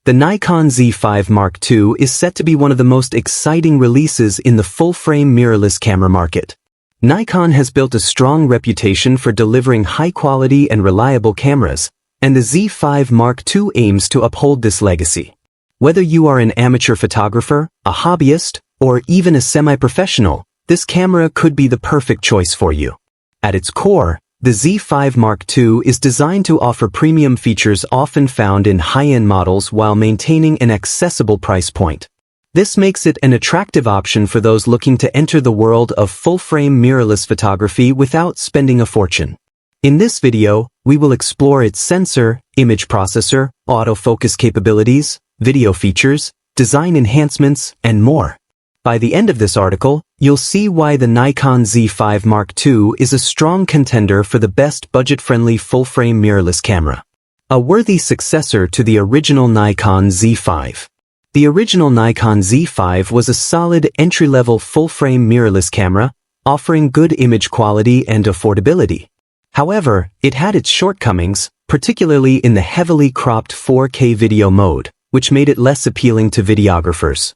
The Nikon Z5 Mark II is set to be one of the most exciting releases in the full-frame mirrorless camera market. Nikon has built a strong reputation for delivering high-quality and reliable cameras, and the Z5 Mark II aims to uphold this legacy. Whether you are an amateur photographer, a hobbyist, or even a semi-professional, this camera could be the perfect choice for you. At its core, the Z5 Mark II is designed to offer premium features often found in high-end models while maintaining an accessible price point. This makes it an attractive option for those looking to enter the world of full-frame mirrorless photography without spending a fortune. In this video, we will explore its sensor, image processor, autofocus capabilities, video features, design enhancements, and more. By the end of this article, you'll see why the Nikon Z5 Mark II is a strong contender for the best budget-friendly full-frame mirrorless camera. A worthy successor to the original Nikon Z5. The original Nikon Z5 was a solid entry-level full-frame mirrorless camera, offering good image quality and affordability. However, it had its shortcomings, particularly in the heavily cropped 4K video mode, which made it less appealing to videographers.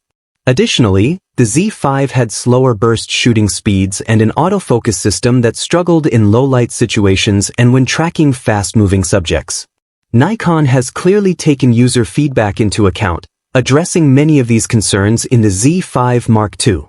Additionally, the Z5 had slower burst shooting speeds and an autofocus system that struggled in low-light situations and when tracking fast-moving subjects. Nikon has clearly taken user feedback into account, addressing many of these concerns in the Z5 Mark II.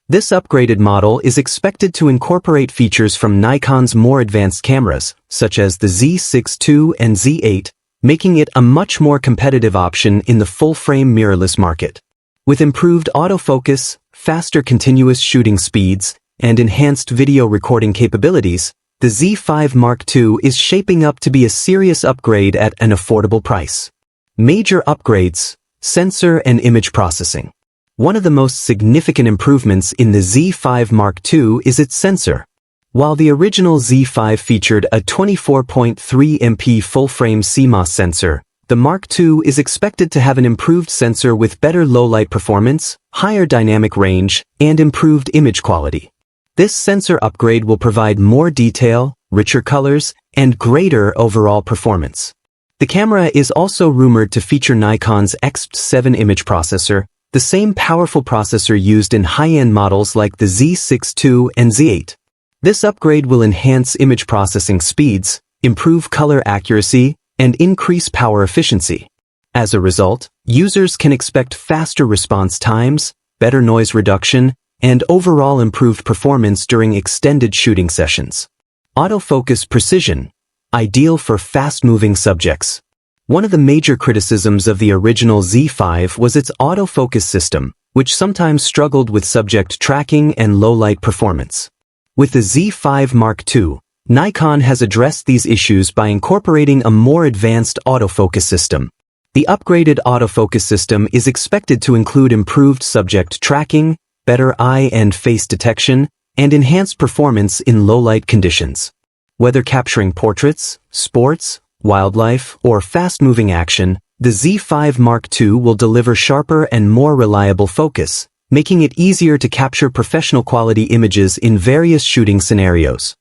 This upgraded model is expected to incorporate features from Nikon's more advanced cameras, such as the Z6 II and Z8, making it a much more competitive option in the full-frame mirrorless market. With improved autofocus, faster continuous shooting speeds, and enhanced video recording capabilities, the Z5 Mark II is shaping up to be a serious upgrade at an affordable price. Major upgrades: sensor and image processing. One of the most significant improvements in the Z5 Mark II is its sensor. While the original Z5 featured a 24.3 MP full-frame CMOS sensor, the Mark II is expected to have an improved sensor with better low-light performance, higher dynamic range, and improved image quality. This sensor upgrade will provide more detail, richer colors, and greater overall performance. The camera is also rumored to feature Nikon's X7 image processor, the same powerful processor used in high-end models like the Z6 II and Z8. This upgrade will enhance image processing speeds, improve color accuracy, and increase power efficiency. As a result, users can expect faster response times, better noise reduction, and overall improved performance during extended shooting sessions. Autofocus precision, ideal for fast-moving subjects. One of the major criticisms of the original Z5 was its autofocus system, which sometimes struggled with subject tracking and low-light performance. With the Z5 Mark II, Nikon has addressed these issues by incorporating a more advanced autofocus system. The upgraded autofocus system is expected to include improved subject tracking, better eye and face detection, and enhanced performance in low-light conditions. Whether capturing portraits, sports, wildlife, or fast-moving action, the Z5 Mark II will deliver sharper and more reliable focus, making it easier to capture professional-quality images in various shooting scenarios.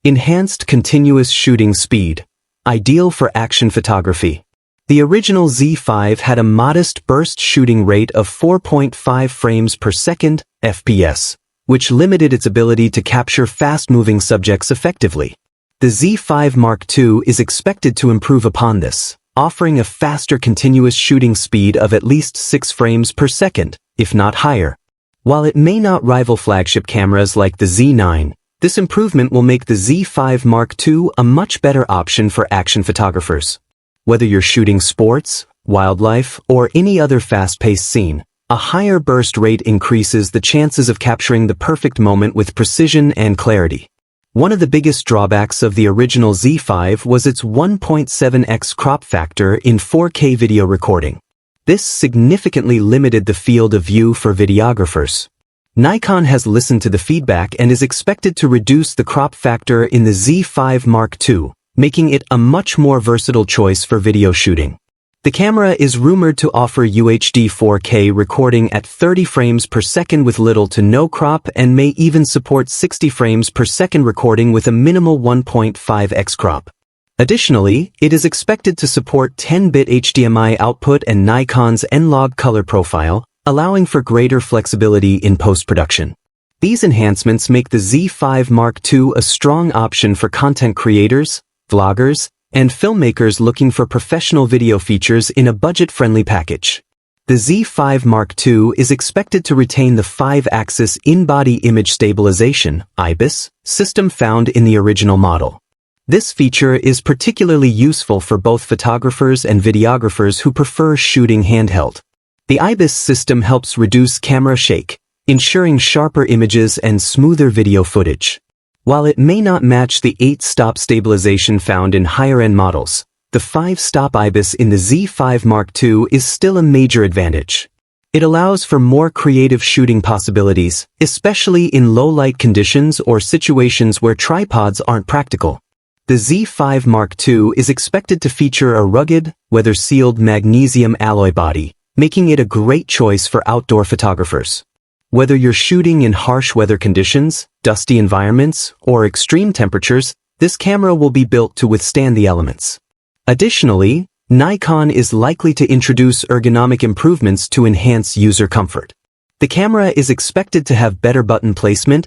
Enhanced continuous shooting speed, ideal for action photography. The original Z5 had a modest burst shooting rate of 4.5 frames per second, FPS, which limited its ability to capture fast-moving subjects effectively. The Z5 Mark II is expected to improve upon this, offering a faster continuous shooting speed of at least 6 frames per second, if not higher. While it may not rival flagship cameras like the Z9, this improvement will make the Z5 Mark II a much better option for action photographers. Whether you're shooting sports, wildlife, or any other fast-paced scene, a higher burst rate increases the chances of capturing the perfect moment with precision and clarity. One of the biggest drawbacks of the original Z5 was its 1.7x crop factor in 4K video recording. This significantly limited the field of view for videographers. Nikon has listened to the feedback and is expected to reduce the crop factor in the Z5 Mark II, making it a much more versatile choice for video shooting. The camera is rumored to offer UHD 4K recording at 30 frames per second with little to no crop and may even support 60 frames per second recording with a minimal 1.5x crop. Additionally, it is expected to support 10-bit HDMI output and Nikon's N-Log color profile, allowing for greater flexibility in post-production. These enhancements make the Z5 Mark II a strong option for content creators, vloggers, and filmmakers looking for professional video features in a budget-friendly package. The Z5 Mark II is expected to retain the 5-axis in-body image stabilization (IBIS) system found in the original model. This feature is particularly useful for both photographers and videographers who prefer shooting handheld. The IBIS system helps reduce camera shake, ensuring sharper images and smoother video footage. While it may not match the 8-stop stabilization found in higher-end models, the 5-stop IBIS in the Z5 Mark II is still a major advantage. It allows for more creative shooting possibilities, especially in low-light conditions or situations where tripods aren't practical. The Z5 Mark II is expected to feature a rugged, weather-sealed magnesium alloy body, making it a great choice for outdoor photographers. Whether you're shooting in harsh weather conditions, dusty environments, or extreme temperatures, this camera will be built to withstand the elements. Additionally, Nikon is likely to introduce ergonomic improvements to enhance user comfort. The camera is expected to have better button placement